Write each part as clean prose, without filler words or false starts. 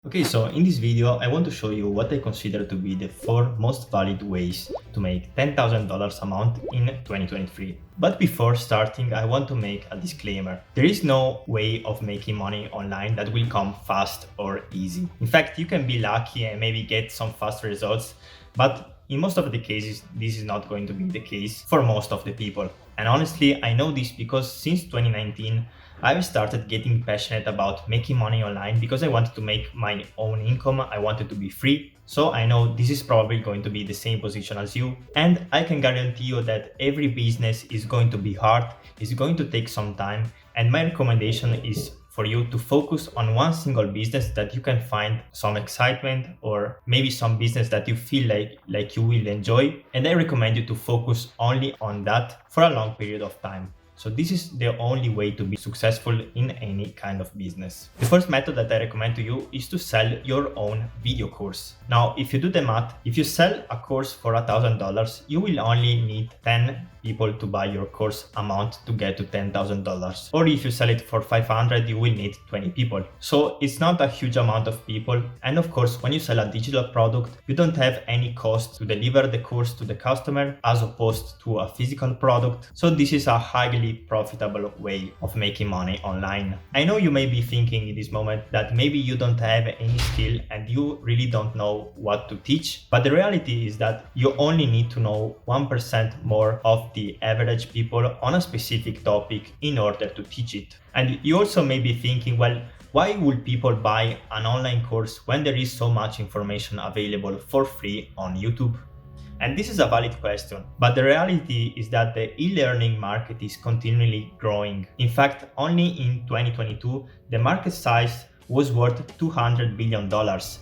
Okay, so in this video, I want to show you what I consider to be the 4 most valid ways to make $10,000 amount in 2023. But before starting, I want to make a disclaimer. There is no way of making money online that will come fast or easy. In fact, you can be lucky and maybe get some fast results, but in most of the cases, this is not going to be the case for most of the people. And honestly, I know this because since 2019, I've started getting passionate about making money online because I wanted to make my own income. I wanted to be free. So I know this is probably going to be the same position as you. And I can guarantee you that every business is going to be hard, is going to take some time. And my recommendation is for you to focus on one single business that you can find some excitement, or maybe some business that you feel like you will enjoy. And I recommend you to focus only on that for a long period of time. So this is the only way to be successful in any kind of business. The first method that I recommend to you is to sell your own video course. Now, if you do the math, if you sell a course for $1,000, you will only need 10 people to buy your course amount to get to $10,000. Or if you sell it for 500, you will need 20 people. So it's not a huge amount of people. And of course, when you sell a digital product, you don't have any cost to deliver the course to the customer as opposed to a physical product. So this is a highly profitable way of making money online. I know you may be thinking in this moment that maybe you don't have any skill and you really don't know what to teach, but the reality is that you only need to know 1% more of the average people on a specific topic in order to teach it. And you also may be thinking, well, why would people buy an online course when there is so much information available for free on YouTube? And this is a valid question, but the reality is that the e-learning market is continually growing. In fact, only in 2022, the market size was worth $200 billion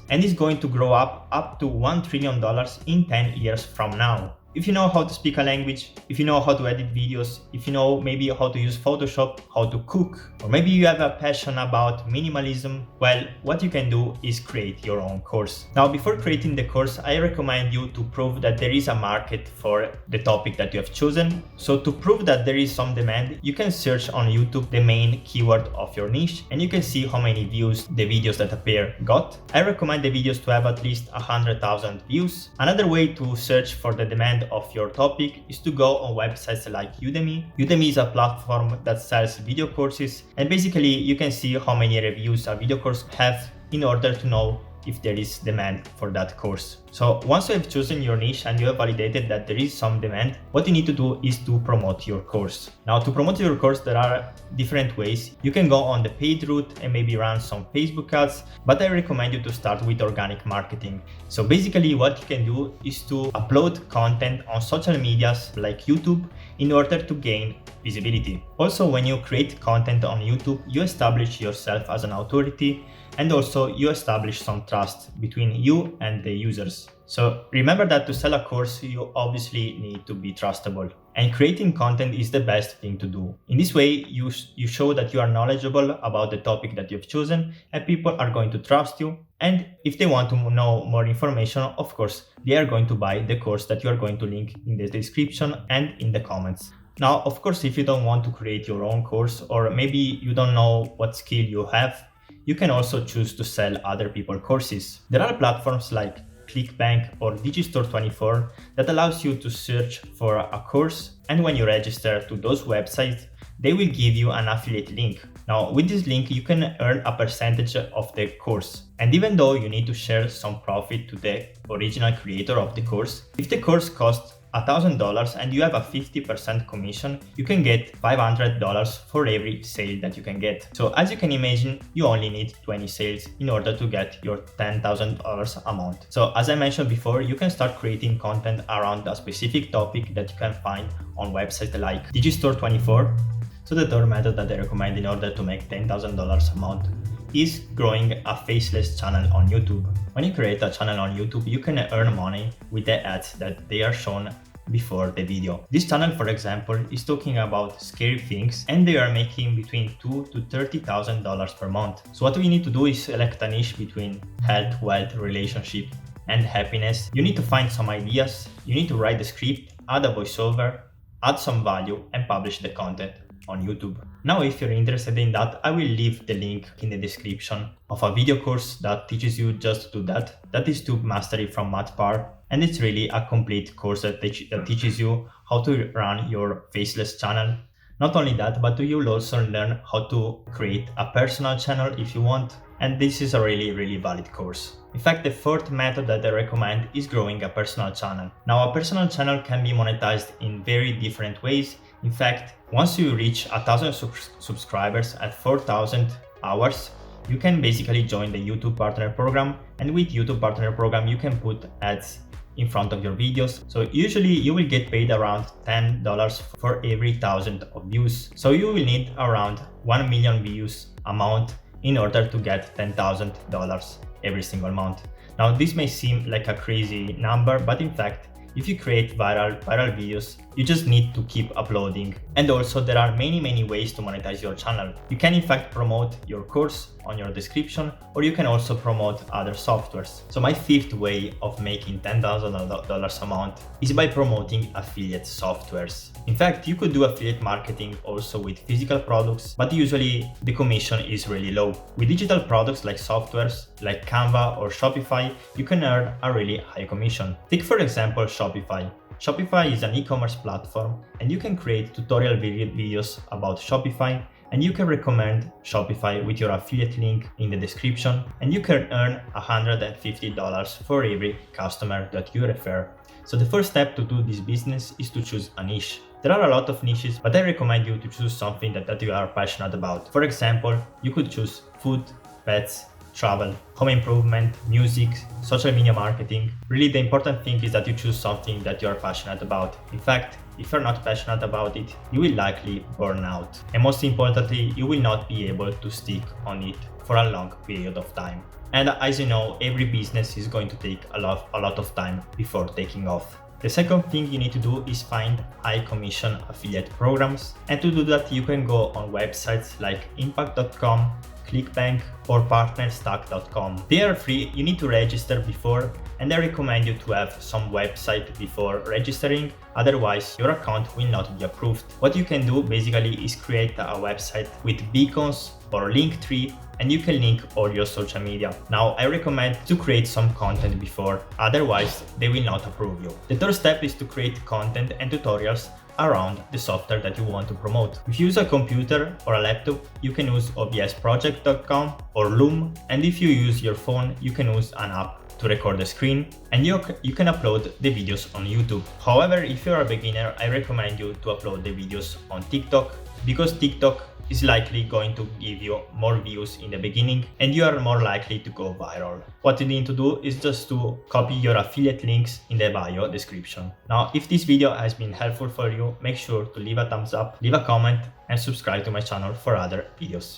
and is going to grow up to $1 trillion in 10 years from now. If you know how to speak a language, if you know how to edit videos, if you know maybe how to use Photoshop, how to cook, or maybe you have a passion about minimalism, well, what you can do is create your own course. Now, before creating the course, I recommend you to prove that there is a market for the topic that you have chosen. So to prove that there is some demand, you can search on YouTube the main keyword of your niche and you can see how many views the videos that appear got. I recommend the videos to have at least 100,000 views. Another way to search for the demand of your topic is to go on websites like Udemy. Udemy is a platform that sells video courses, and basically you can see how many reviews a video course have in order to know if there is demand for that course. So once you have chosen your niche and you have validated that there is some demand, what you need to do is to promote your course. Now, to promote your course, there are different ways. You can go on the paid route and maybe run some Facebook ads, but I recommend you to start with organic marketing. So basically what you can do is to upload content on social medias like YouTube in order to gain visibility. Also, when you create content on YouTube, you establish yourself as an authority, and also you establish some trust between you and the users. So remember that to sell a course, you obviously need to be trustable, and creating content is the best thing to do. In this way, you show that you are knowledgeable about the topic that you've chosen, and people are going to trust you. And if they want to know more information, of course, they are going to buy the course that you are going to link in the description and in the comments. Now, of course, if you don't want to create your own course, or maybe you don't know what skill you have, you can also choose to sell other people's courses. There are platforms like ClickBank or Digistore24 that allows you to search for a course, and when you register to those websites, they will give you an affiliate link. Now, with this link, you can earn a percentage of the course. And even though you need to share some profit to the original creator of the course, if the course costs $1,000 and you have a 50% commission, you can get $500 for every sale that you can get. So as you can imagine, you only need 20 sales in order to get your $10,000 amount. So as I mentioned before, you can start creating content around a specific topic that you can find on websites like Digistore24. So the third method that I recommend in order to make $10,000 amount is growing a faceless channel on YouTube. When you create a channel on YouTube, you can earn money with the ads that they are shown before the video. This channel, for example, is talking about scary things, and they are making between $2,000 to $30,000 per month. So what we need to do is select a niche between health, wealth, relationship, and happiness. You need to find some ideas, you need to write the script, add a voiceover, add some value, and publish the content on YouTube. Now, if you're interested in that, I will leave the link in the description of a video course that teaches you just to do that. That is Tube Mastery from MathPar, and it's really a complete course that teaches you how to run your Faceless channel. Not only that, but you will also learn how to create a personal channel if you want, and this is a really valid course. In fact, the fourth method that I recommend is growing a personal channel. Now, a personal channel can be monetized in very different ways. In fact, once you reach 1,000 subscribers at 4,000 hours, you can basically join the YouTube Partner Program, and with YouTube Partner Program you can put ads in front of your videos. So usually you will get paid around $10 for every 1,000 of views. So you will need around 1 million views amount in order to get $10,000 every single month. Now this may seem like a crazy number, but in fact, if you create viral videos, you just need to keep uploading. And also there are many ways to monetize your channel. You can in fact promote your course on your description, or you can also promote other softwares. So my fifth way of making $10,000 amount is by promoting affiliate softwares. In fact, you could do affiliate marketing also with physical products, but usually the commission is really low. With digital products like softwares like Canva or Shopify, you can earn a really high commission. Take for example Shopify. Shopify is an e-commerce platform, and you can create tutorial videos about Shopify, and you can recommend Shopify with your affiliate link in the description, and you can earn $150 for every customer that you refer. So the first step to do this business is to choose a niche. There are a lot of niches, but I recommend you to choose something that you are passionate about. For example, you could choose food, pets, travel, home improvement, music, social media marketing. Really, the important thing is that you choose something that you are passionate about. In fact, if you're not passionate about it, you will likely burn out. And most importantly, you will not be able to stick on it for a long period of time. And as you know, every business is going to take a lot of time before taking off. The second thing you need to do is find high commission affiliate programs. And to do that, you can go on websites like impact.com, ClickBank, or partnerstack.com. They are free, you need to register before, and I recommend you to have some website before registering, otherwise your account will not be approved. What you can do basically is create a website with beacons or Linktree, and you can link all your social media. Now, I recommend to create some content before, otherwise they will not approve you. The third step is to create content and tutorials around the software that you want to promote. If you use a computer or a laptop, you can use obsproject.com or Loom, and if you use your phone, you can use an app to record the screen, and you can upload the videos on YouTube. However, if you're a beginner, I recommend you to upload the videos on TikTok, because TikTok is likely going to give you more views in the beginning, and you are more likely to go viral. What you need to do is just to copy your affiliate links in the bio description. Now, if this video has been helpful for you, make sure to leave a thumbs up, leave a comment, and subscribe to my channel for other videos.